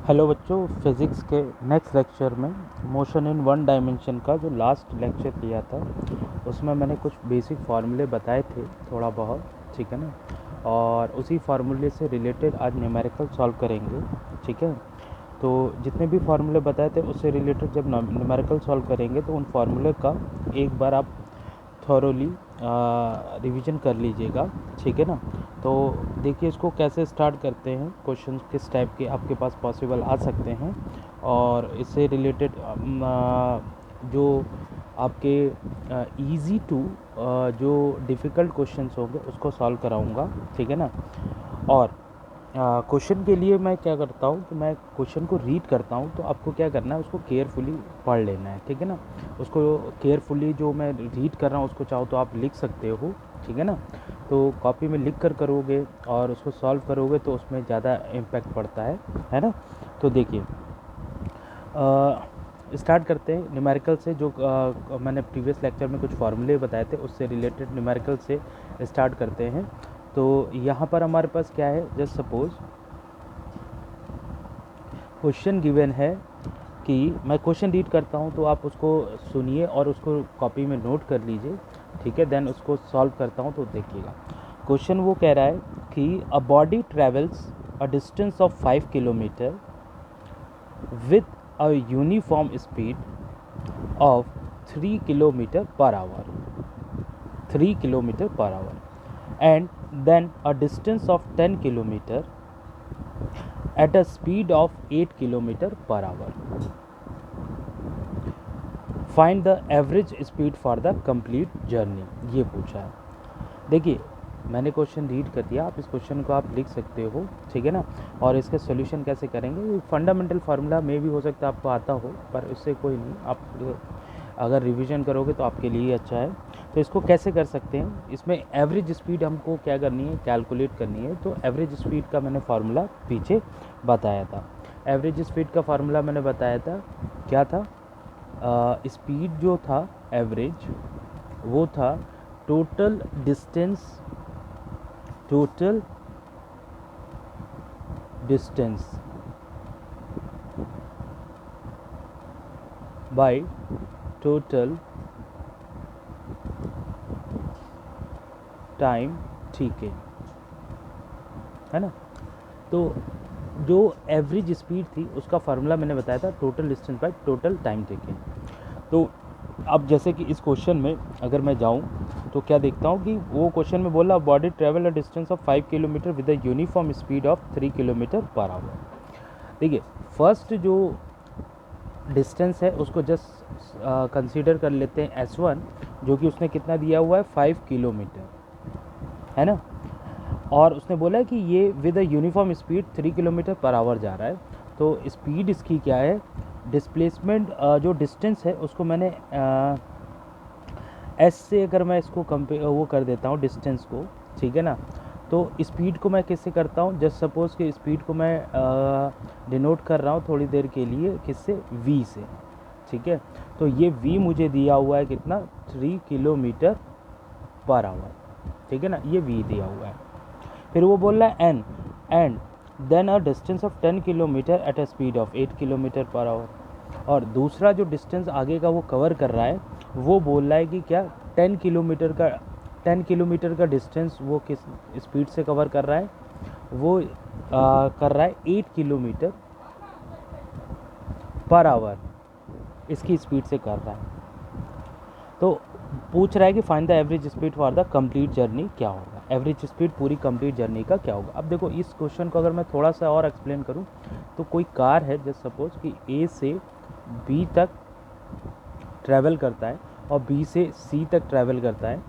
Hello बच्चों, physics के next lecture में मोशन इन वन डायमेंशन का जो लास्ट लेक्चर लिया था उसमें मैंने कुछ बेसिक फार्मूले बताए थे थोड़ा बहुत, ठीक है ना। और उसी फार्मूले से रिलेटेड आज न्यूमेरिकल सॉल्व करेंगे, ठीक है। तो जितने भी फार्मूले बताए थे उससे रिलेटेड जब न्यूमेरिकल सॉल्व करेंगे तो उन फार्मूले का एक बार आप थॉरोली रिवीजन कर लीजिएगा, ठीक है ना। तो देखिए इसको कैसे स्टार्ट करते हैं, क्वेश्चन किस टाइप के आपके पास पॉसिबल आ सकते हैं और इससे रिलेटेड जो आपके इजी टू जो डिफ़िकल्ट क्वेश्चंस होंगे उसको सॉल्व कराऊंगा, ठीक है ना। और क्वेश्चन के लिए मैं क्या करता हूँ कि मैं क्वेश्चन को रीड करता हूँ, तो आपको क्या करना है उसको केयरफुली पढ़ लेना है, ठीक है ना। उसको केयरफुली जो मैं रीड कर रहा हूँ उसको चाहो तो आप लिख सकते हो, ठीक है ना। तो कॉपी में लिख कर करोगे और उसको सॉल्व करोगे तो उसमें ज़्यादा इम्पैक्ट पड़ता है ना। तो देखिए स्टार्ट करते हैं न्यूमेरिकल से। जो मैंने प्रीवियस लेक्चर में कुछ फार्मूले बताए थे उससे रिलेटेड न्यूमेरिकल से स्टार्ट करते हैं। तो यहाँ पर हमारे पास क्या है, जस्ट सपोज क्वेश्चन गिवन है कि मैं क्वेश्चन रीड करता हूँ तो आप उसको सुनिए और उसको कॉपी में नोट कर लीजिए, ठीक है। देन उसको सॉल्व करता हूँ तो देखिएगा क्वेश्चन वो कह रहा है कि a body travels a distance of 5 kilometre with a uniform speed of 3 kilometre per hour, 3 kilometre per hour and then a distance of 10 kilometre at a speed of 8 kilometre per hour. Find the average speed for the complete journey, ये पूछा है। देखिए मैंने question read कर दिया, आप इस question को आप लिख सकते हो, ठीक है ना। और इसका सोल्यूशन कैसे करेंगे, फंडामेंटल फार्मूला में भी हो सकता है आपको आता हो, पर उससे कोई नहीं, आप अगर रिवीजन करोगे तो आपके लिए अच्छा है। तो इसको कैसे कर सकते हैं, इसमें एवरेज स्पीड हमको क्या करनी है, कैलकुलेट करनी है। तो एवरेज स्पीड का मैंने फार्मूला पीछे बताया था। एवरेज स्पीड का फार्मूला मैंने बताया था, क्या था, स्पीड जो था एवरेज वो था total distance by total time, ठीक है ना। तो जो एवरेज स्पीड थी उसका फार्मूला मैंने बताया था total distance by total time taken. तो अब जैसे कि इस क्वेश्चन में अगर मैं जाऊं तो क्या देखता हूं कि वो क्वेश्चन में बोला body travel a distance of 5 kilometre with a uniform speed of 3 kilometre per our. देखिए फर्स्ट जो डिस्टेंस है उसको जस्ट कंसीडर कर लेते हैं S1, जो कि उसने कितना दिया हुआ है 5 किलोमीटर, है ना। और उसने बोला है कि ये with a uniform speed 3 kilometre per our जा रहा है। तो स्पीड इसकी क्या है, डिस्प्लेसमेंट जो डिस्टेंस है उसको मैंने एस से अगर मैं इसको वो कर देता हूँ डिस्टेंस को, ठीक है ना। तो स्पीड को मैं किससे करता हूँ, जस्ट सपोज़ कि स्पीड को मैं डिनोट कर रहा हूँ थोड़ी देर के लिए किससे, v से, ठीक है। तो ये v मुझे दिया हुआ है कितना, 3 किलोमीटर पर आवर, ठीक है ना, ये v दिया हुआ है। फिर वो बोल रहा है n and then a distance of 10 kilometre at a speed of 8 kilometre per hour. और दूसरा जो डिस्टेंस आगे का वो कवर कर रहा है वो बोल रहा है कि क्या 10 किलोमीटर का डिस्टेंस वो किस स्पीड से कवर कर रहा है, वो कर रहा है 8 किलोमीटर पर आवर इसकी स्पीड से कर रहा है। तो पूछ रहा है कि find the average speed for the complete journey क्या होगा, एवरेज स्पीड पूरी कंप्लीट जर्नी का क्या होगा। अब देखो इस क्वेश्चन को अगर मैं थोड़ा सा और एक्सप्लेन करूं तो कोई कार है जस्ट सपोज कि ए से बी तक ट्रैवल करता है और बी से सी तक ट्रैवल करता है।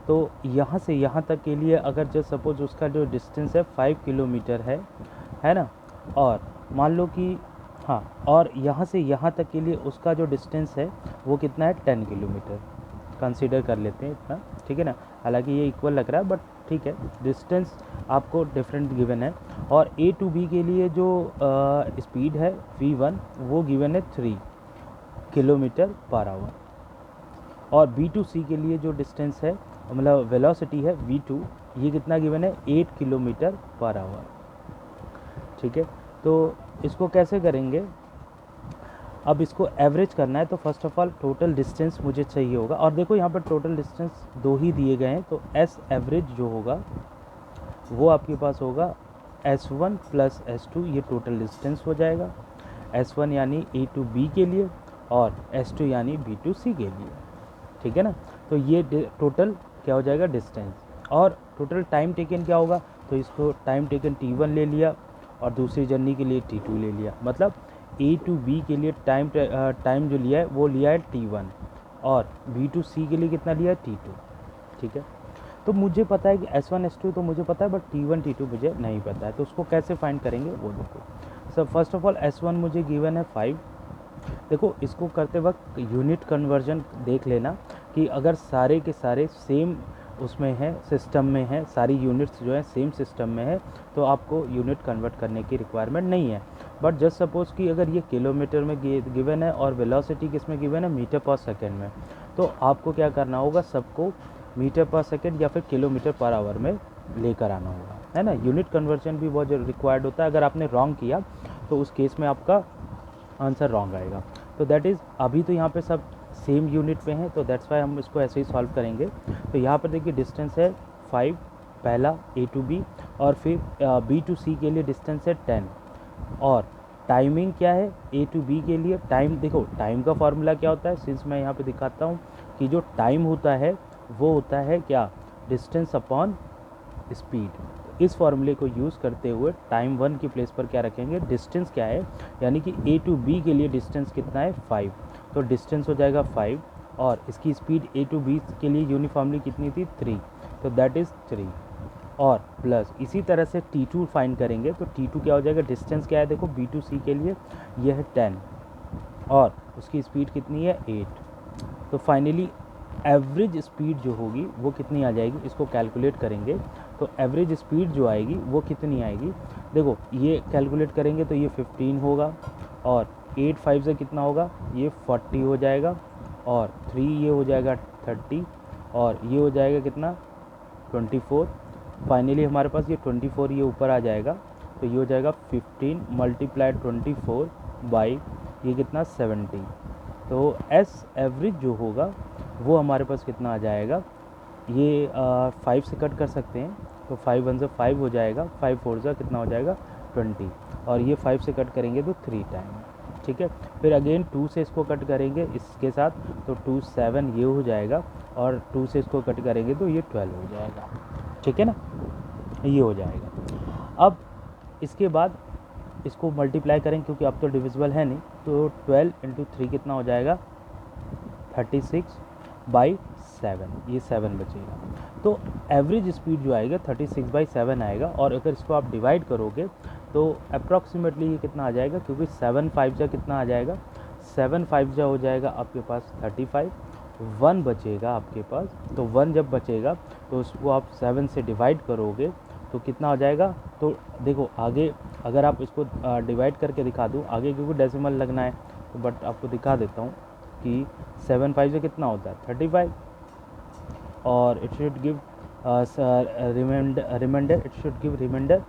तो यहाँ से यहाँ तक के लिए अगर जस्ट सपोज उसका जो डिस्टेंस है 5 किलोमीटर है ना। और मान लो कि हाँ, और यहाँ से यहाँ तक के लिए उसका जो डिस्टेंस है वो कितना है, 10 किलोमीटर कंसीडर कर लेते हैं इतना, ठीक है ना। हालांकि ये इक्वल लग रहा है बट ठीक है, डिस्टेंस आपको डिफरेंट गिवन है। और ए टू बी के लिए जो स्पीड है v1 वो गिवन है 3 किलोमीटर पर आवर। और बी टू सी के लिए जो डिस्टेंस है मतलब वेलोसिटी है v2, ये कितना गिवन है 8 किलोमीटर पर आवर, ठीक है। तो इसको कैसे करेंगे, अब इसको एवरेज करना है तो first of all total distance मुझे चाहिए होगा, और देखो यहाँ पर टोटल डिस्टेंस 2 ही दिए गए हैं, तो एस एवरेज जो होगा वो आपके पास होगा S1 प्लस S2, ये टोटल डिस्टेंस हो जाएगा। S1 यानी A टू B के लिए और S2 यानी B टू C के लिए, ठीक है ना। तो ये टोटल क्या हो जाएगा, डिस्टेंस। और टोटल टाइम टेकन क्या होगा, तो इसको टाइम टेकन T1 ले लिया और दूसरी जर्नी के लिए T2 ले लिया, मतलब A टू B के लिए टाइम जो लिया है वो लिया है T1 और B टू C के लिए कितना लिया है, T2, ठीक है। तो मुझे पता है कि S1 S2 तो मुझे पता है, बट T1 T2 मुझे नहीं पता है, तो उसको कैसे फाइंड करेंगे वो देखो। सब फर्स्ट ऑफ ऑल S1 मुझे गिवन है 5। देखो इसको करते वक्त यूनिट कन्वर्जन देख लेना कि अगर सारे के सारे सेम उसमें है, सिस्टम में है, सारी यूनिट्स जो है सेम सिस्टम में है, तो आपको यूनिट कन्वर्ट करने की रिक्वायरमेंट नहीं है। बट जस्ट सपोज़ कि अगर ये किलोमीटर में गिवन है और वेलोसिटी किस में गिवन है, मीटर पर सेकेंड में, तो आपको क्या करना होगा, सबको मीटर पर सेकेंड या फिर किलोमीटर पर आवर में लेकर आना होगा, है ना। यूनिट कन्वर्जन भी बहुत रिक्वायर्ड होता है, अगर आपने रॉन्ग किया तो उस केस में आपका आंसर रॉन्ग आएगा। तो दैट इज़, अभी तो यहाँ पे सब सेम यूनिट पे हैं, तो दैट्स वाई हम इसको ऐसे ही सॉल्व करेंगे। तो यहाँ पर देखिए डिस्टेंस है 5 पहला A टू B, और फिर B टू C के लिए डिस्टेंस है 10, और टाइमिंग क्या है A टू B के लिए। टाइम देखो, टाइम का फार्मूला क्या होता है, सिंस मैं यहाँ पे दिखाता हूँ कि जो टाइम होता है वो होता है क्या, डिस्टेंस अपॉन स्पीड। इस फार्मूले को यूज़ करते हुए टाइम 1 की प्लेस पर क्या रखेंगे, डिस्टेंस क्या है, यानी कि A टू B के लिए डिस्टेंस कितना है 5, तो डिस्टेंस हो जाएगा 5, और इसकी स्पीड A टू B के लिए यूनिफॉर्मली कितनी थी 3, तो दैट इज़ 3, और प्लस इसी तरह से T2 फाइंड करेंगे, तो T2 क्या हो जाएगा, डिस्टेंस क्या है देखो B टू C के लिए ये है 10, और उसकी स्पीड कितनी है 8, तो फाइनली एवरेज स्पीड जो होगी वो कितनी आ जाएगी, इसको कैलकुलेट करेंगे तो एवरेज स्पीड जो आएगी वो कितनी आएगी, देखो ये कैलकुलेट करेंगे तो ये 15 होगा, और 8 5 से कितना होगा, ये 40 हो जाएगा, और 3 ये हो जाएगा 30, और ये हो जाएगा कितना 24। फाइनली हमारे पास ये 24 ये ऊपर आ जाएगा, तो ये हो जाएगा 15 मल्टीप्लाइड 24 बाई ये कितना 70, तो एस एवरेज जो होगा वो हमारे पास कितना आ जाएगा, ये 5 से कट कर सकते हैं, तो 5 1 से 5 हो जाएगा, 5 4 से कितना हो जाएगा 20, और ये 5 से कट करेंगे तो 3 टाइम, ठीक है। फिर अगेन 2 से इसको कट करेंगे इसके साथ, तो 2 7 ये हो जाएगा, और 2 से इसको कट करेंगे तो ये 12 हो जाएगा, ठीक है ना, ये हो जाएगा। अब इसके बाद इसको मल्टीप्लाई करें क्योंकि अब तो डिविजिबल है नहीं, तो 12 इंटू 3 कितना हो जाएगा 36 बाई 7, ये 7 बचेगा, तो एवरेज स्पीड जो आएगा 36 बाई 7 आएगा, और अगर इसको आप डिवाइड करोगे तो अप्रॉक्सीमेटली ये कितना आ जाएगा, क्योंकि 7 5 जा कितना आ जाएगा, 7 5 जा हो जाएगा आपके पास 35, 1 बचेगा आपके पास, तो 1 जब बचेगा तो उसको आप 7 से डिवाइड करोगे तो कितना हो जाएगा, तो देखो आगे अगर आप इसको डिवाइड करके दिखा दूँ आगे, क्योंकि डेसिमल लगना है, तो बट आपको दिखा देता हूँ कि 7 5 से कितना होता है 35, और it should give remainder, it should give remainder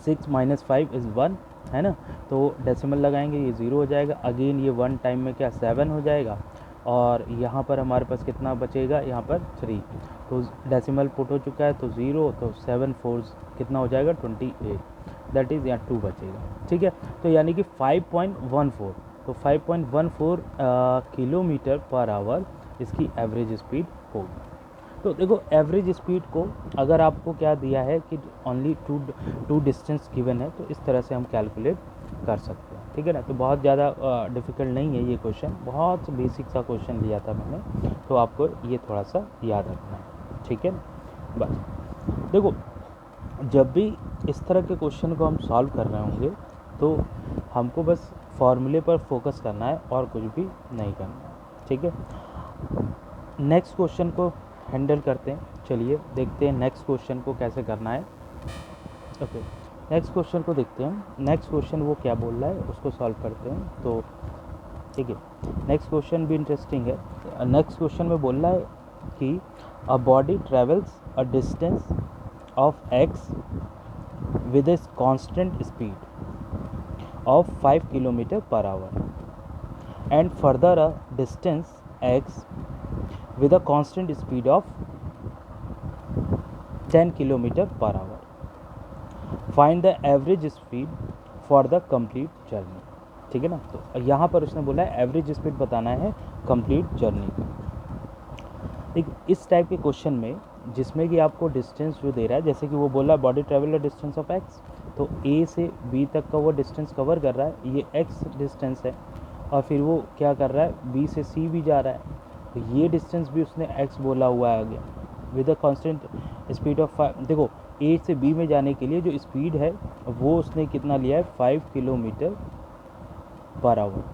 6 minus 5 is 1, है ना, तो डेसिमल लगाएंगे ये 0 हो जाएगा, अगेन ये 1 टाइम में क्या 7 हो जाएगा, और यहाँ पर हमारे पास कितना बचेगा, यहाँ पर 3, तो डेसिमल पुट हो चुका है तो 0, तो 7 4 कितना हो जाएगा 28, दैट इज़ यहाँ 2 बचेगा, ठीक है। तो यानी कि 5.14, तो 5.14 किलोमीटर पर आवर इसकी एवरेज स्पीड होगी। तो देखो एवरेज स्पीड को अगर आपको क्या दिया है कि ओनली टू डिस्टेंस गिवन है, तो इस तरह से हम कैलकुलेट कर सकते हैं, ठीक है ना। तो बहुत ज़्यादा डिफ़िकल्ट नहीं है ये क्वेश्चन, बहुत बेसिक सा क्वेश्चन लिया था मैंने, तो आपको ये थोड़ा सा याद रखना है, ठीक है ना। बस देखो जब भी इस तरह के क्वेश्चन को हम सॉल्व कर रहे होंगे तो हमको बस फॉर्मूले पर फोकस करना है और कुछ भी नहीं करना है, ठीक है। नेक्स्ट क्वेश्चन को हैंडल करते हैं, चलिए देखते हैं नेक्स्ट क्वेश्चन को कैसे करना है। ओके, नेक्स्ट क्वेश्चन को देखते हैं, नेक्स्ट क्वेश्चन वो क्या बोल रहा है उसको सॉल्व करते हैं। तो ठीक है, नेक्स्ट क्वेश्चन भी इंटरेस्टिंग है। नेक्स्ट क्वेश्चन में बोल रहा है कि a body travels a distance of x with a constant speed, of 5 kilometer per hour and further a distance x with a constant speed of 10 kilometer per hour. Find the average speed for the complete journey. ठीक है ना, तो यहाँ पर उसने बोला है average speed बताना है कंप्लीट जर्नी का। एक इस टाइप के क्वेश्चन में जिसमें कि आपको डिस्टेंस जो दे रहा है, जैसे कि वो बोला body travel distance of x, तो ए से बी तक का वो डिस्टेंस कवर कर रहा है, ये एक्स डिस्टेंस है, और फिर वो क्या कर रहा है बी से सी भी जा रहा है, तो ये डिस्टेंस भी उसने एक्स बोला हुआ है आगे with a constant speed of 5। देखो ए से बी में जाने के लिए जो स्पीड है वो उसने कितना लिया है 5 kilometre per hour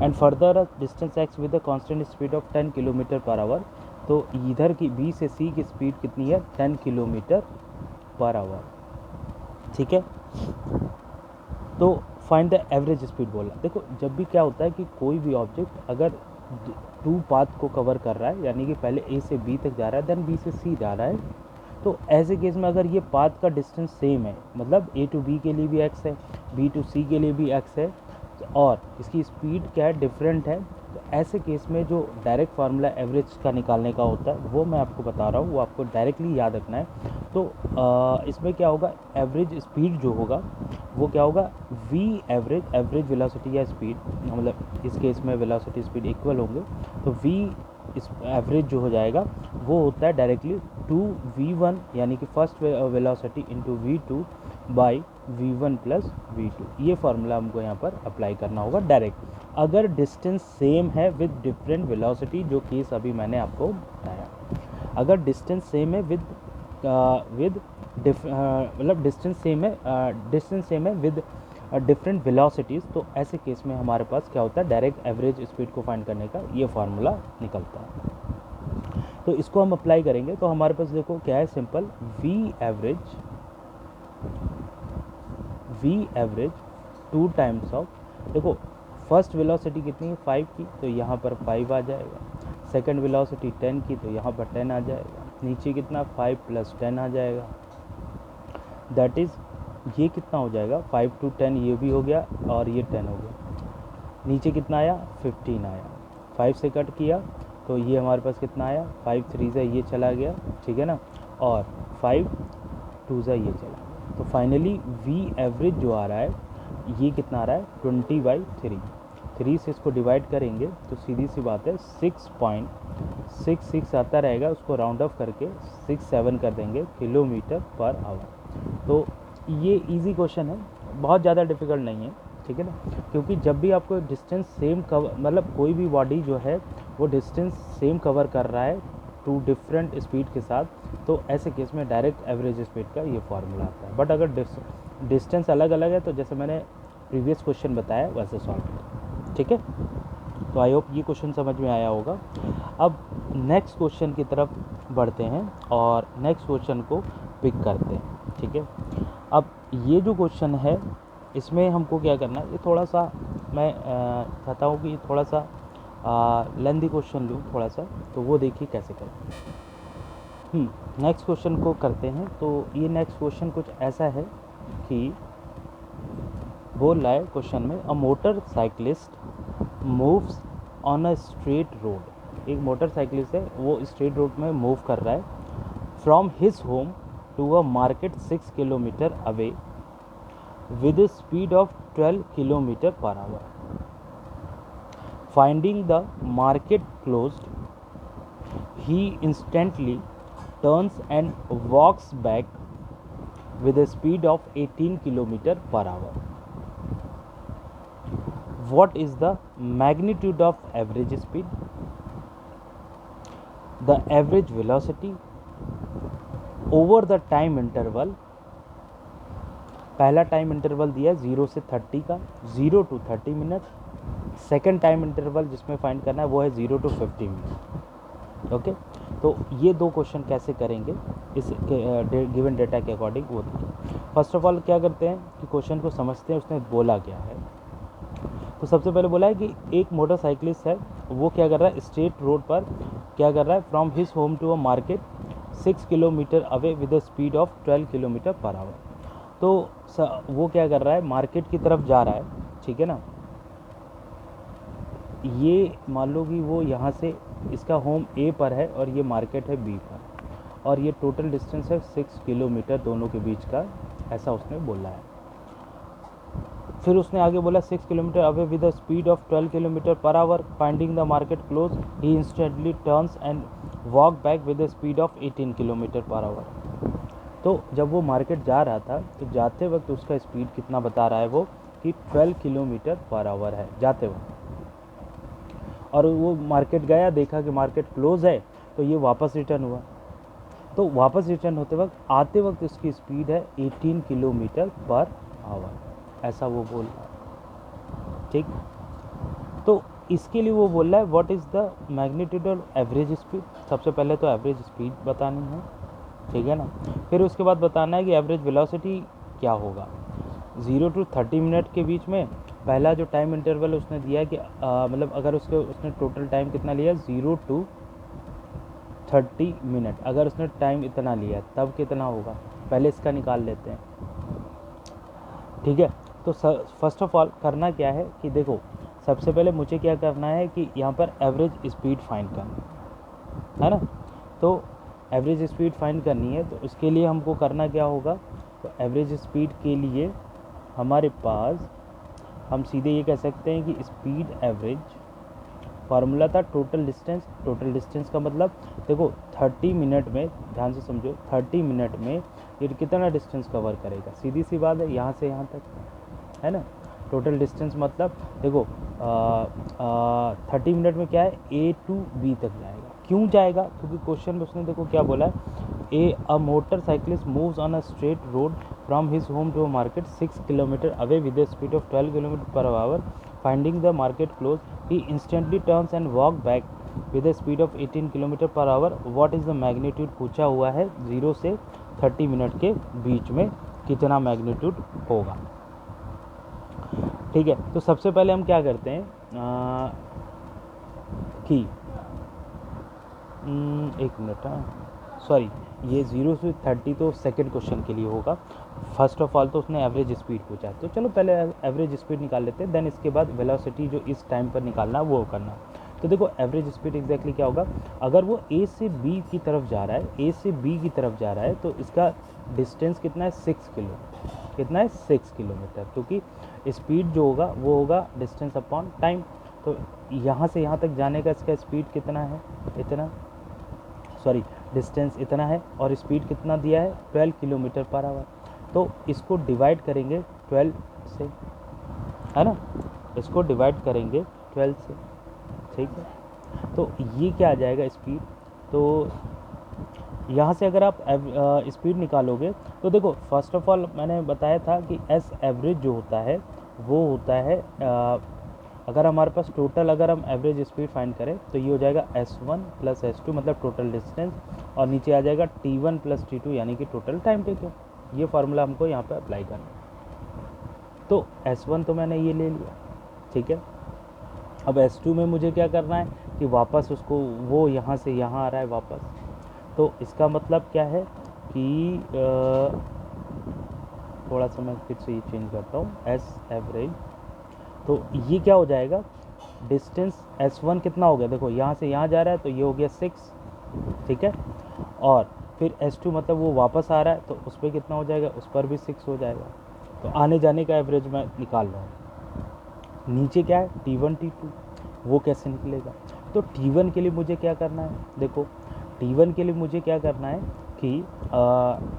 and further distance x with a constant speed of 10 kilometre per hour. तो इधर की बी से सी की स्पीड कितनी है 10 किलोमीटर पर आवर। ठीक है, तो फाइंड द एवरेज स्पीड बोला। देखो जब भी क्या होता है कि कोई भी ऑब्जेक्ट अगर 2 पाथ को कवर कर रहा है, यानी कि पहले ए से बी तक जा रहा है देन बी से सी जा रहा है, तो ऐसे केस में अगर ये पाथ का डिस्टेंस सेम है, मतलब ए टू बी के लिए भी एक्स है, बी टू सी के लिए भी एक्स है, और इसकी स्पीड क्या है डिफरेंट है, तो ऐसे केस में जो डायरेक्ट फार्मूला एवरेज का निकालने का होता है वो मैं आपको बता रहा हूँ, वो आपको डायरेक्टली याद रखना है। तो इसमें क्या होगा, एवरेज स्पीड जो होगा वो क्या होगा, वी एवरेज, एवरेज वेलोसिटी या स्पीड, मतलब इस केस में वेलोसिटी स्पीड इक्वल होंगे, तो वी इस एवरेज जो हो जाएगा वो होता है डायरेक्टली 2v1, यानी कि first velocity into v2 by v1 plus v2। ये फार्मूला हमको यहाँ पर अप्लाई करना होगा डायरेक्ट, अगर डिस्टेंस सेम है विद डिफरेंट वेलोसिटी, जो केस अभी मैंने आपको बताया। अगर डिस्टेंस सेम है विद मतलब डिस्टेंस सेम है विद डिफरेंट वेलोसिटीज़, तो ऐसे केस में हमारे पास क्या होता है, डायरेक्ट एवरेज स्पीड को फाइंड करने का ये फार्मूला निकलता है। तो इसको हम अप्लाई करेंगे तो हमारे पास देखो क्या है, simple we average 2 times of, देखो फर्स्ट वेलोसिटी कितनी है 5 की, तो यहाँ पर 5 आ जाएगा, सेकंड वेलोसिटी 10 की, तो यहाँ पर 10 आ जाएगा, नीचे कितना 5 प्लस 10 आ जाएगा, दैट इज़ ये कितना हो जाएगा 5 to 10, ये भी हो गया और ये 10 हो गया, नीचे कितना आया 15 आया, 5 से कट किया तो ये हमारे पास कितना आया 5 3 से ये चला गया, ठीक है ना, और 5 2 से ये चला गया, तो फाइनली वी एवरेज जो आ रहा है ये कितना आ रहा है 20/3। 3 से इसको डिवाइड करेंगे तो सीधी सी बात है 6.66 आता रहेगा, उसको राउंड ऑफ करके 67 कर देंगे किलोमीटर पर आवर। तो ये इजी क्वेश्चन है, बहुत ज़्यादा डिफिकल्ट नहीं है, ठीक है ना, क्योंकि जब भी आपको डिस्टेंस सेम कवर, मतलब कोई भी बॉडी जो है वो डिस्टेंस सेम कवर कर रहा है 2 डिफरेंट स्पीड के साथ, तो ऐसे केस में डायरेक्ट एवरेज स्पीड का ये फार्मूला आता है। बट अगर डिस्टेंस अलग अलग है तो जैसे मैंने प्रीवियस क्वेश्चन बताया वैसे सॉल्व करें, ठीक है। तो आई होप ये क्वेश्चन समझ में आया होगा। अब नेक्स्ट क्वेश्चन की तरफ बढ़ते हैं और नेक्स्ट क्वेश्चन को पिक करते हैं, ठीक है। अब ये जो क्वेश्चन है इसमें हमको क्या करना है, ये थोड़ा सा मैं चाहता हूँ कि ये थोड़ा सा लेंदी क्वेश्चन लूँ थोड़ा सा, तो वो देखिए कैसे करें। नेक्स्ट क्वेश्चन को करते हैं। तो ये नेक्स्ट क्वेश्चन कुछ ऐसा है कि बोल रहा है क्वेश्चन में, a motorcyclist moves on a straight road. एक मोटर साइकिलिस्ट है वो स्ट्रेट रोड में मूव कर रहा है from his home to a market 6 kilometre away with a speed of 12 kilometer per hour. Finding the market closed, he instantly turns and walks back with a speed of 18 kilometer per hour. What is the magnitude of average speed? The average velocity over the time interval, पहला time interval दिया है 0 से 30 का, 0 to 30 minute. Second time interval जिसमें find करना है वो है 0 to 50 मिनट। ओके, तो ये दो क्वेश्चन कैसे करेंगे इस गिवन डेटा के अकॉर्डिंग, वो देखिए। फर्स्ट ऑफ ऑल क्या करते हैं कि क्वेश्चन को समझते हैं उसने बोला क्या है। तो सबसे पहले बोला है कि एक मोटरसाइकिलिस्ट है, वो क्या कर रहा है स्ट्रेट रोड पर क्या कर रहा है, from his home to a market 6 kilometre away with a speed of 12 kilometre per hour. तो वो क्या कर रहा है, मार्केट की तरफ जा रहा है, ठीक है ना। ये मान लो कि वो यहाँ से, इसका होम ए पर है और ये मार्केट है बी पर, और ये टोटल डिस्टेंस है 6 किलोमीटर दोनों के बीच का, ऐसा उसने बोला है। फिर उसने आगे बोला 6 kilometre away with the speed of 12 kilometre per hour, finding the market close he instantly turns and walk back with the speed of 18 kilometre per hour. तो जब वो मार्केट जा रहा था तो जाते वक्त उसका स्पीड कितना बता रहा है वो, कि 12 किलोमीटर पर आवर है जाते वक्त। और वो मार्केट गया, देखा कि मार्केट क्लोज है, तो ये वापस रिटर्न हुआ। तो वापस रिटर्न होते वक्त, आते वक्त उसकी स्पीड है 18 किलोमीटर पर आवर, ऐसा वो बोल रहा है, ठीक। तो इसके लिए वो बोल रहा है what is the magnitude of average speed. सबसे पहले तो एवरेज स्पीड बतानी है, ठीक है ना। फिर उसके बाद बताना है कि एवरेज वेलोसिटी क्या होगा। 0 to 30 मिनट के बीच में पहला जो टाइम इंटरवल उसने दिया है कि मतलब अगर उसने टोटल टाइम कितना लिया, 0 to 30 मिनट, अगर उसने टाइम इतना लिया तब कितना होगा, पहले इसका निकाल लेते हैं, ठीक है। तो फर्स्ट ऑफ ऑल करना क्या है कि देखो, सबसे पहले मुझे क्या करना है कि यहाँ पर एवरेज स्पीड फाइंड करना है ना। तो एवरेज स्पीड फाइंड करनी है, तो इसके लिए हमको करना क्या होगा, तो एवरेज स्पीड के लिए हमारे पास, हम सीधे ये कह सकते हैं कि स्पीड एवरेज फार्मूला था टोटल डिस्टेंस। टोटल डिस्टेंस का मतलब देखो 30 मिनट में, ध्यान से समझो, 30 मिनट में ये कितना डिस्टेंस कवर करेगा, सीधी सी बात है, यहाँ से यहाँ तक, है ना। टोटल डिस्टेंस मतलब देखो 30 मिनट में क्या है, ए टू बी तक जाएगा। क्यों जाएगा, क्योंकि क्वेश्चन में उसने देखो क्या बोला है, a motorcyclist moves on a straight road from his home to a market 6 kilometre away with the speed of 12 kilometre per hour, finding the market close he instantly turns and walk back with the speed of 18 kilometre per hour. What is the magnitude पूछा हुआ है, 0 से 30 minute के बीच में कितना magnitude होगा, ठीक है। तो सबसे पहले हम क्या करते हैं कि एक मिनट, सॉरी, ये 0 से 30 तो सेकंड क्वेश्चन के लिए होगा। फर्स्ट ऑफ ऑल तो उसने एवरेज स्पीड पूछा, तो चलो पहले एवरेज स्पीड निकाल लेते हैं, देन इसके बाद वेलोसिटी जो इस टाइम पर निकालना वो करना। तो देखो एवरेज स्पीड एग्जैक्टली क्या होगा, अगर वो ए से बी की तरफ जा रहा है, ए से बी की तरफ जा रहा है, तो इसका डिस्टेंस कितना है, 6 किलोमीटर, कितना है 6 किलोमीटर, क्योंकि स्पीड जो होगा वो होगा डिस्टेंस अपॉन टाइम। तो यहाँ से यहाँ तक जाने का इसका स्पीड कितना है, इतना, सॉरी डिस्टेंस इतना है, और स्पीड कितना दिया है 12 किलोमीटर पर आवर। तो इसको डिवाइड करेंगे 12 से, है ना, इसको डिवाइड करेंगे 12 से, ठीक है। तो ये क्या आ जाएगा स्पीड, तो यहाँ से अगर आप स्पीड निकालोगे तो देखो फर्स्ट ऑफ ऑल मैंने बताया था कि एस एवरेज जो होता है वो होता है, अगर हमारे पास टोटल, अगर हम एवरेज स्पीड फाइंड करें तो ये हो जाएगा S1 प्लस S2 मतलब टोटल डिस्टेंस, और नीचे आ जाएगा T1 प्लस T2 यानी कि टोटल टाइम टेकन। ये फार्मूला हमको यहाँ पे अप्लाई करना है। तो S1 तो मैंने ये ले लिया, ठीक है। अब S2 में मुझे क्या करना है कि वापस उसको, वो यहाँ से यहाँ आ रहा है वापस, तो इसका मतलब क्या है कि थोड़ा सा मैं फिर से ये चेंज करता हूँ, एस एवरेज, तो ये क्या हो जाएगा, डिस्टेंस S1 कितना हो गया, देखो यहाँ से यहाँ जा रहा है तो ये हो गया 6, ठीक है। और फिर S2 मतलब वो वापस आ रहा है, तो उस पर कितना हो जाएगा, उस पर भी 6 हो जाएगा। तो आने जाने का एवरेज मैं निकाल रहा हूँ। नीचे क्या है T1 T2, वो कैसे निकलेगा, तो T1 के लिए मुझे क्या करना है, देखो T1 के लिए मुझे क्या करना है कि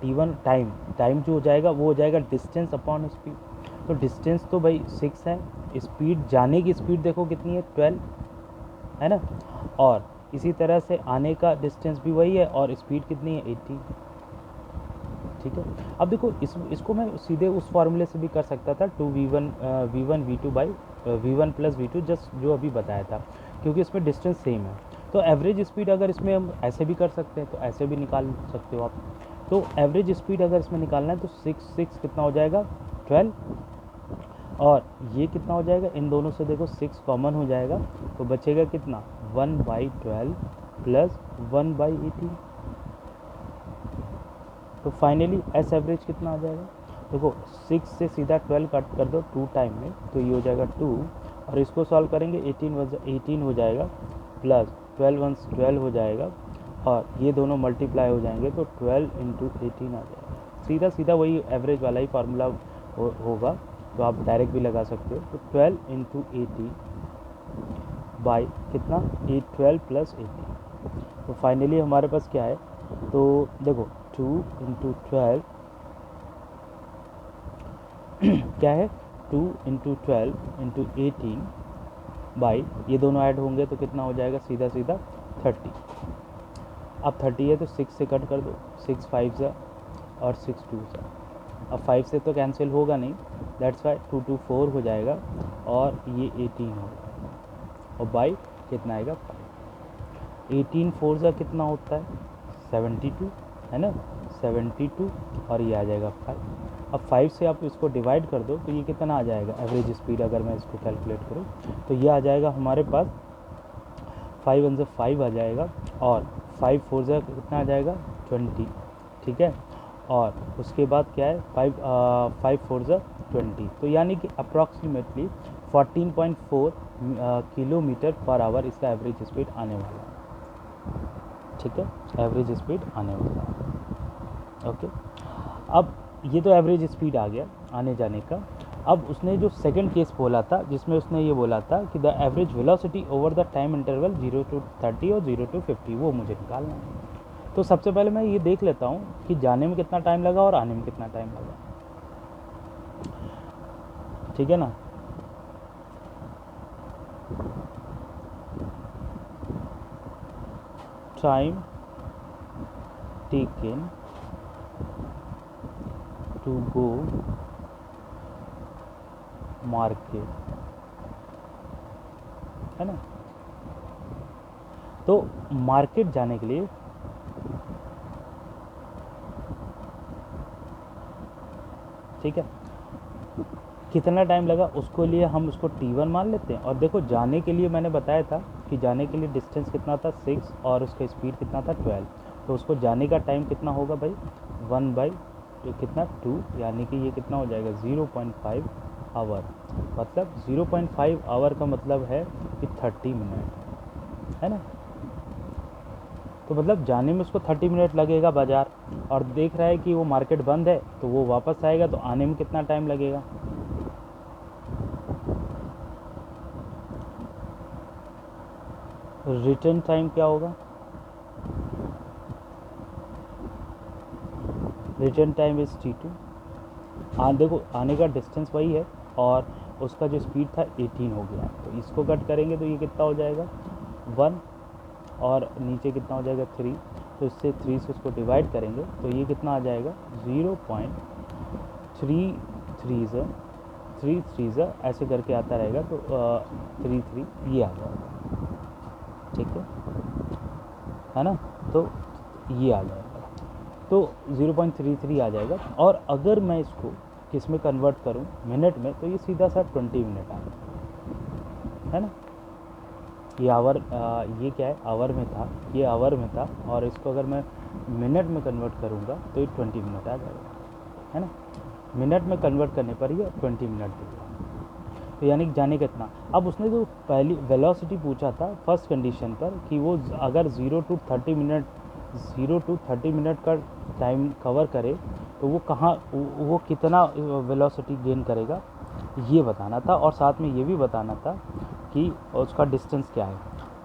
T1 टाइम जो हो जाएगा वो हो जाएगा डिस्टेंस अपॉन स्पीड। तो डिस्टेंस तो भाई 6 है, स्पीड, जाने की स्पीड देखो कितनी है 12, है ना, और इसी तरह से आने का डिस्टेंस भी वही है, और स्पीड कितनी है 80, ठीक है। अब देखो इसको मैं सीधे उस फार्मूले से भी कर सकता था, 2v1 v2 by v1 plus v2, just जो अभी बताया था, क्योंकि इसमें डिस्टेंस सेम है। तो एवरेज स्पीड अगर इसमें हम ऐसे भी कर सकते हैं तो ऐसे भी निकाल सकते हो आप। तो एवरेज स्पीड अगर इसमें निकालना है तो 6 कितना हो जाएगा 12, और ये कितना हो जाएगा, इन दोनों से देखो 6 कॉमन हो जाएगा, तो बचेगा कितना 1/12 प्लस 1/18। तो फाइनली एस एवरेज कितना आ जाएगा, देखो 6 से सीधा 12 कट कर दो 2 टाइम में, तो ये हो जाएगा 2, और इसको सॉल्व करेंगे 18 हो जाएगा, प्लस 12 वंस 12 हो जाएगा, और ये दोनों मल्टीप्लाई हो जाएंगे तो 12 इंटू 18 आ जाएगा। सीधा सीधा वही एवरेज वाला ही फार्मूला होगा, तो आप डायरेक्ट भी लगा सकते हो। तो 12 इंटू 80 बाई कितना 12 प्लस 80, तो फाइनली हमारे पास क्या है, तो देखो 2 इंटू 12 क्या है, 2 इंटू 12 इंटू 18 बाई, ये दोनों ऐड होंगे तो कितना हो जाएगा, सीधा सीधा 30। अब 30 है तो 6 से कट कर दो, 6 5 सा और 6 2 सा, अब 5 से तो कैंसिल होगा नहीं, दैट्स वाई 2 2 4 हो जाएगा, और ये 18 होगा, और बाई कितना आएगा 5। 18 4 सा कितना होता है 72, है ना, 72, और ये आ जाएगा 5। अब 5 से आप इसको डिवाइड कर दो तो ये कितना आ जाएगा एवरेज स्पीड, अगर मैं इसको कैलकुलेट करूँ तो ये आ जाएगा हमारे पास 5 वन से 5 आ जाएगा, और 5 4 से कितना आ जाएगा 20, ठीक है, और उसके बाद क्या है 5 4 से 20, तो यानी कि अप्रॉक्सीमेटली 14.4 किलोमीटर पर आवर इसका एवरेज स्पीड आने वाला है, ठीक है, एवरेज स्पीड आने वाला है। ओके, अब ये तो एवरेज स्पीड आ गया आने जाने का। अब उसने जो सेकंड केस बोला था जिसमें उसने ये बोला था कि the average velocity over the time interval 0 to 30 और 0 to 50, वो मुझे निकालना है। तो सबसे पहले मैं ये देख लेता हूँ कि जाने में कितना टाइम लगा और आने में कितना टाइम लगा, ठीक है ना। Time taken to go market, है ना, तो मार्केट जाने के लिए ठीक है कितना टाइम लगा, उसको लिए हम उसको T1 मान लेते हैं। और देखो जाने के लिए मैंने बताया था कि जाने के लिए डिस्टेंस कितना था 6 और उसका स्पीड कितना था 12, तो उसको जाने का टाइम कितना होगा भाई 1 बाई कितना 2, यानी कि ये कितना हो जाएगा 0.5 आवर, मतलब 0.5 आवर का मतलब है कि 30 मिनट, है ना। तो मतलब जाने में उसको 30 मिनट लगेगा बाज़ार, और देख रहा है कि वो मार्केट बंद है तो वो वापस आएगा, तो आने में कितना टाइम लगेगा, रिटर्न टाइम क्या होगा, रिटर्न टाइम इज T2। देखो आने का डिस्टेंस वही है और उसका जो स्पीड था 18 हो गया, तो इसको कट करेंगे तो ये कितना हो जाएगा 1, और नीचे कितना हो जाएगा 3, तो इससे 3 से उसको डिवाइड करेंगे तो ये कितना आ जाएगा 0.33 ऐसे करके आता रहेगा, तो 33 ये आ जाएगा, ठीक है ना, तो ये आ जाएगा, तो 0.33 आ जाएगा। और अगर मैं इसको किस में कन्वर्ट करूं मिनट में, तो ये सीधा सा 20 मिनट आ गया, है ना। ये आवर ये क्या है आवर में था, ये आवर में था, और इसको अगर मैं मिनट में कन्वर्ट करूंगा तो ये 20 मिनट आ जाएगा, है ना। मिनट में कन्वर्ट करने पर ये 20 मिनट देगा, तो यानी जाने कितना। अब उसने जो पहली वेलोसिटी पूछा था फर्स्ट कंडीशन पर कि वो अगर 0 to 30 मिनट का टाइम कवर करे तो वो कहाँ वो कितना वेलोसिटी गेन करेगा, ये बताना था, और साथ में ये भी बताना था कि उसका डिस्टेंस क्या है,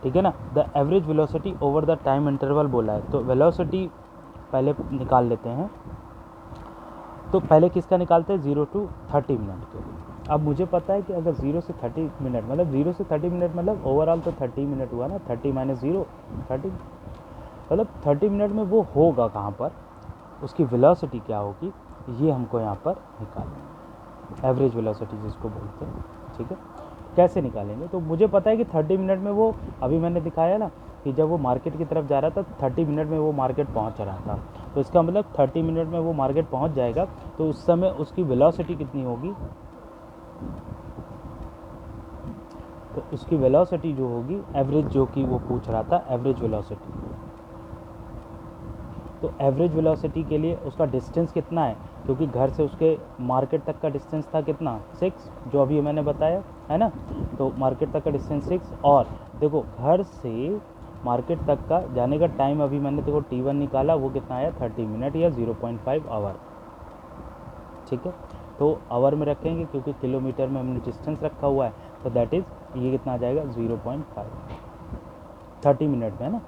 ठीक है ना। The average velocity over the time interval बोला है, तो वेलोसिटी पहले निकाल लेते हैं। तो पहले किसका निकालते हैं 0 to 30 मिनट के लिए। अब मुझे पता है कि अगर 0 से 30 मिनट मतलब 0 से 30 मिनट मतलब ओवरऑल तो 30 मिनट हुआ ना, 30 माइनस 0 30, मतलब 30 मिनट में वो होगा कहाँ पर, उसकी वेलोसिटी क्या होगी, ये हमको यहाँ पर निकालना, एवरेज वेलोसिटी जिसको बोलते हैं, ठीक है। कैसे निकालेंगे, तो मुझे पता है कि 30 मिनट में वो, अभी मैंने दिखाया ना कि जब वो मार्केट की तरफ जा रहा था 30 मिनट में वो मार्केट पहुंच रहा था, तो इसका मतलब 30 मिनट में वो मार्केट पहुंच जाएगा, तो उस समय उसकी वेलोसिटी कितनी होगी, तो उसकी वेलोसिटी जो होगी एवरेज, जो कि वो पूछ रहा था एवरेज वेलोसिटी, तो एवरेज वेलोसिटी के लिए उसका डिस्टेंस कितना है, क्योंकि घर से उसके मार्केट तक का डिस्टेंस था कितना 6, जो अभी मैंने बताया है ना। तो मार्केट तक का डिस्टेंस 6, और देखो घर से मार्केट तक का जाने का टाइम अभी मैंने देखो T1 निकाला, वो कितना आया 30 मिनट या 0.5 आवर। ठीक है, तो आवर में रखेंगे क्योंकि किलोमीटर में हमने डिस्टेंस रखा हुआ है, तो दैट इज़ ये कितना आ जाएगा 0.5, 30 मिनट में है ना।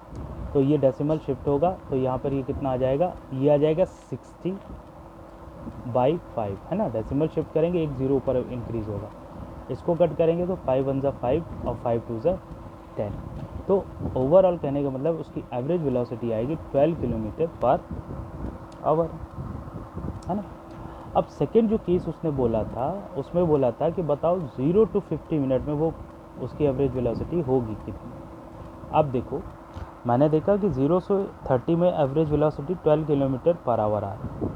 तो ये डेसिमल शिफ्ट होगा, तो यहाँ पर ये कितना आ जाएगा, ये आ जाएगा 60/5 है ना। डेसिमल शिफ्ट करेंगे, एक जीरो ऊपर इंक्रीज होगा, इसको कट करेंगे तो 5 1 5 और 5 2 10। तो ओवरऑल कहने का मतलब उसकी एवरेज वेलोसिटी आएगी 12 किलोमीटर पर आवर, है ना। अब सेकेंड जो केस उसने बोला था, उसमें बोला था कि बताओ 0 to 50 मिनट में वो उसकी एवरेज वेलोसिटी होगी कितनी। अब देखो मैंने देखा कि 0 से 30 में average velocity 12 kilometre per hour आ रही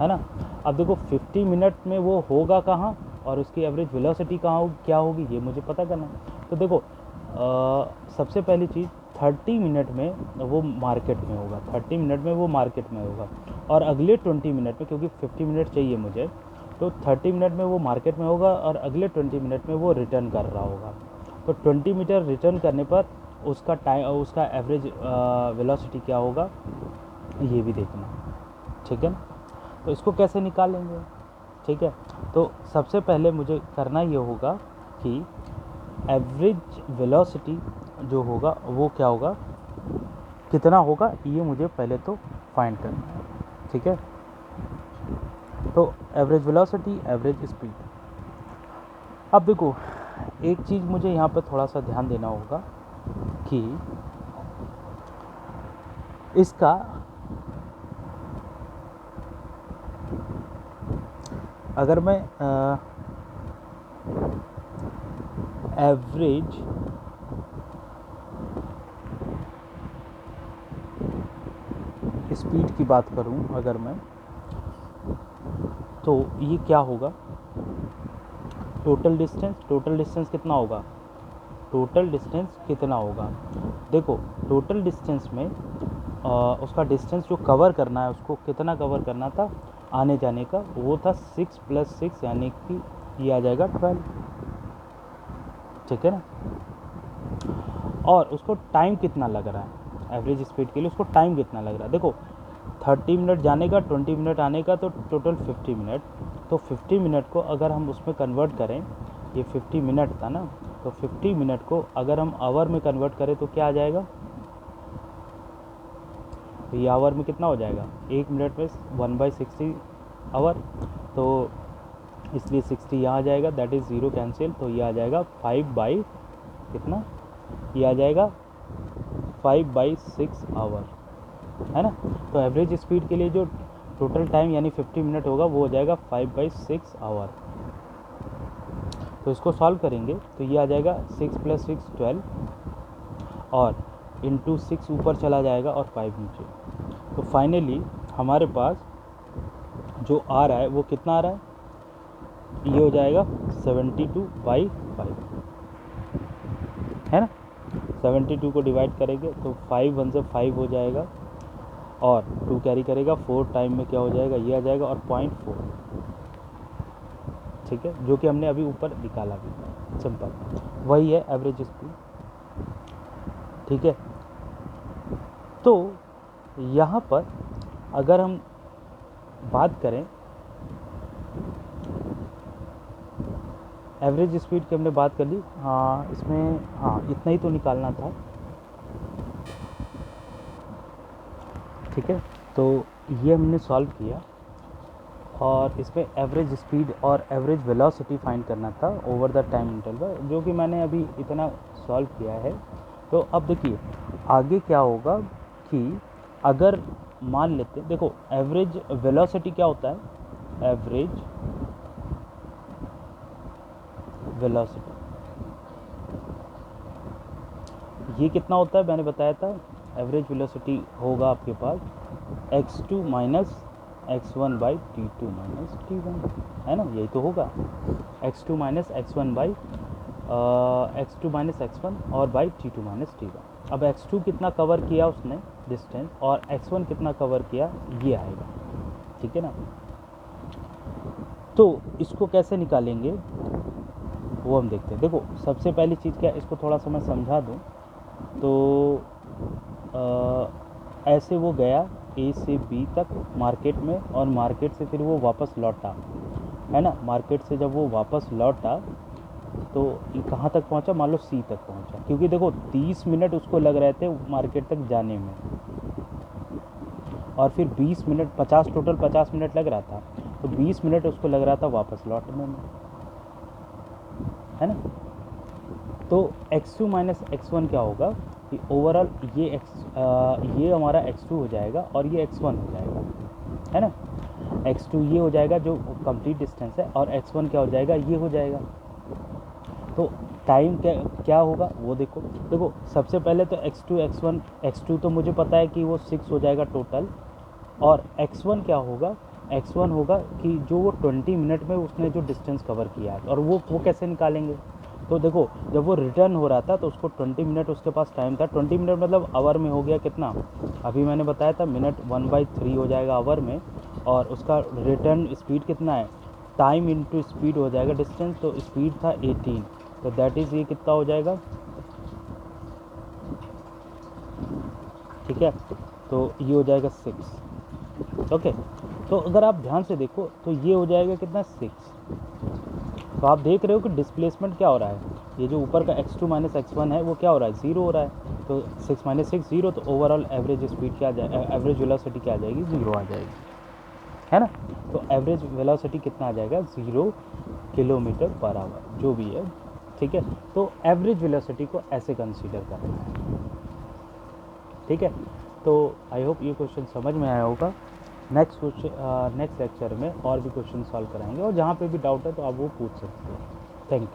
है ना। अब देखो 50 मिनट में वो होगा कहाँ और उसकी एवरेज वेलोसिटी कहाँ होगी, क्या होगी, ये मुझे पता करना है। तो देखो सबसे पहली चीज़ 30 मिनट में वो मार्केट में होगा, 30 मिनट में वो मार्केट में होगा, और अगले 20 मिनट में, क्योंकि 50 मिनट चाहिए मुझे, तो 30 मिनट में वो मार्केट में होगा और अगले 20 मिनट में वो रिटर्न कर रहा होगा। तो 20 मीटर रिटर्न करने पर उसका टाइम, उसका एवरेज वेलोसिटी क्या होगा, ये भी देखना। ठीक है ना, तो इसको कैसे निकालेंगे। ठीक है, तो सबसे पहले मुझे करना ये होगा कि एवरेज वेलोसिटी जो होगा वो क्या होगा, कितना होगा, ये मुझे पहले तो फाइंड करना है। ठीक है, तो एवरेज वेलोसिटी, एवरेज स्पीड। अब देखो एक चीज़ मुझे यहाँ पर थोड़ा सा ध्यान देना होगा कि इसका अगर मैं एवरेज स्पीड की बात करूं अगर मैं, तो ये क्या होगा, टोटल डिस्टेंस कितना होगा, टोटल डिस्टेंस कितना होगा। देखो टोटल डिस्टेंस में उसका डिस्टेंस जो कवर करना है, उसको कितना कवर करना था आने जाने का, वो था 6 + 6 यानी कि ये आ जाएगा 12। ठीक है ना, और उसको टाइम कितना लग रहा है एवरेज स्पीड के लिए, उसको टाइम कितना लग रहा है। देखो 30 मिनट जाने का, 20 मिनट आने का, तो टोटल 50 मिनट। तो 50 मिनट को अगर हम उसमें कन्वर्ट करें, ये 50 मिनट था ना, तो 50 मिनट को अगर हम आवर में कन्वर्ट करें तो क्या आ जाएगा, तो ये आवर में कितना हो जाएगा, 1 मिनट में 1/60 आवर, तो इसलिए 60 यहाँ आ जाएगा, दैट इज़ 0 कैंसिल, तो ये आ जाएगा 5 कितना, ये आ जाएगा 5/6 आवर, है ना। तो एवरेज स्पीड के लिए जो टोटल टाइम यानी 50 मिनट होगा वो हो जाएगा 5/6 आवर। तो इसको सॉल्व करेंगे तो ये आ जाएगा 6 + 6 12, और इंटू 6 ऊपर चला जाएगा और 5 नीचे। तो फाइनली हमारे पास जो आ रहा है वो कितना आ रहा है, ये हो जाएगा 72/5, है ना। 72 को डिवाइड करेंगे तो 5 1 से 5 हो जाएगा, और 2 कैरी करेगा, 4 टाइम में क्या हो जाएगा, ये आ जाएगा, और 0.4। ठीक है, जो कि हमने अभी ऊपर निकाला भी, सिंपल वही है एवरेज स्पीड। ठीक है, तो यहाँ पर अगर हम बात करें एवरेज स्पीड की, हमने बात कर ली, हाँ इसमें हाँ इतना ही तो निकालना था। ठीक है, तो ये हमने सॉल्व किया, और इसमें एवरेज स्पीड और एवरेज वेलोसिटी फाइंड करना था ओवर द टाइम इंटरवल, जो कि मैंने अभी इतना सॉल्व किया है। तो अब देखिए आगे क्या होगा कि अगर मान लेते, देखो एवरेज वेलोसिटी क्या होता है, एवरेज वेलोसिटी ये कितना होता है, मैंने बताया था एवरेज वेलोसिटी होगा आपके पास x2 - x1/t2 - t1, है ना, यही तो होगा, x2 - x1 और बाई t2 - t1। अब x2 कितना कवर किया उसने, डिस्टेंस और x1 कितना कवर किया ये आएगा, ठीक है ना। तो इसको कैसे निकालेंगे वो हम देखते हैं। देखो सबसे पहली चीज़ क्या है, इसको थोड़ा सा मैं समझा दूँ तो ऐसे वो गया ए से बी तक मार्केट में, और मार्केट से फिर वो वापस लौटा, है ना। मार्केट से जब वो वापस लौटा तो कहाँ तक पहुँचा, मान लो सी तक पहुँचा, क्योंकि देखो 30 मिनट उसको लग रहे थे मार्केट तक जाने में, और फिर 20 मिनट 50 टोटल 50 मिनट लग रहा था, तो 20 मिनट उसको लग रहा था वापस लौटने में, है ना। तो x2 माइनस x1 क्या होगा कि ओवरऑल ये हमारा x2 हो जाएगा और ये x1 हो जाएगा, है ना। x2 ये हो जाएगा जो कंप्लीट डिस्टेंस है, और x1 क्या हो जाएगा, ये हो जाएगा। तो टाइम क्या होगा वो देखो। देखो सबसे पहले तो x2 x1, x2 तो मुझे पता है कि वो 6 हो जाएगा टोटल, और x1 क्या होगा, x1 होगा कि जो वो 20 मिनट में उसने जो डिस्टेंस कवर किया है, और वो कैसे निकालेंगे। तो देखो जब वो रिटर्न हो रहा था तो उसको 20 मिनट उसके पास टाइम था। 20 मिनट मतलब आवर में हो गया कितना, अभी मैंने बताया था मिनट 1/3 हो जाएगा आवर में, और उसका रिटर्न स्पीड कितना है, टाइम इंटू स्पीड हो जाएगा डिस्टेंस, तो स्पीड था 18, तो दैट इज़ ये कितना हो जाएगा, ठीक है। तो ये हो जाएगा 6, ओके। तो अगर आप ध्यान से देखो तो ये हो जाएगा कितना 6। तो आप देख रहे हो कि डिस्प्लेसमेंट क्या हो रहा है, ये जो ऊपर का x2 माइनस x1 है वो क्या हो रहा है, 0 हो रहा है। तो 6 माइनस 6 0, तो ओवरऑल एवरेज स्पीड क्या आ जाए, एवरेज वेलोसिटी क्या आ जाएगी, 0 आ जाएगी, है ना। तो एवरेज वेलोसिटी कितना आ जाएगा, 0 किलोमीटर पर आवर जो भी है, ठीक है। तो एवरेज वेलोसिटी को ऐसे कंसीडर करना है, ठीक है। तो आई होप ये क्वेश्चन समझ में आया होगा। नेक्स्ट लेक्चर में और भी क्वेश्चन सॉल्व कराएंगे, और जहाँ पे भी डाउट है तो आप वो पूछ सकते हैं। Thank you.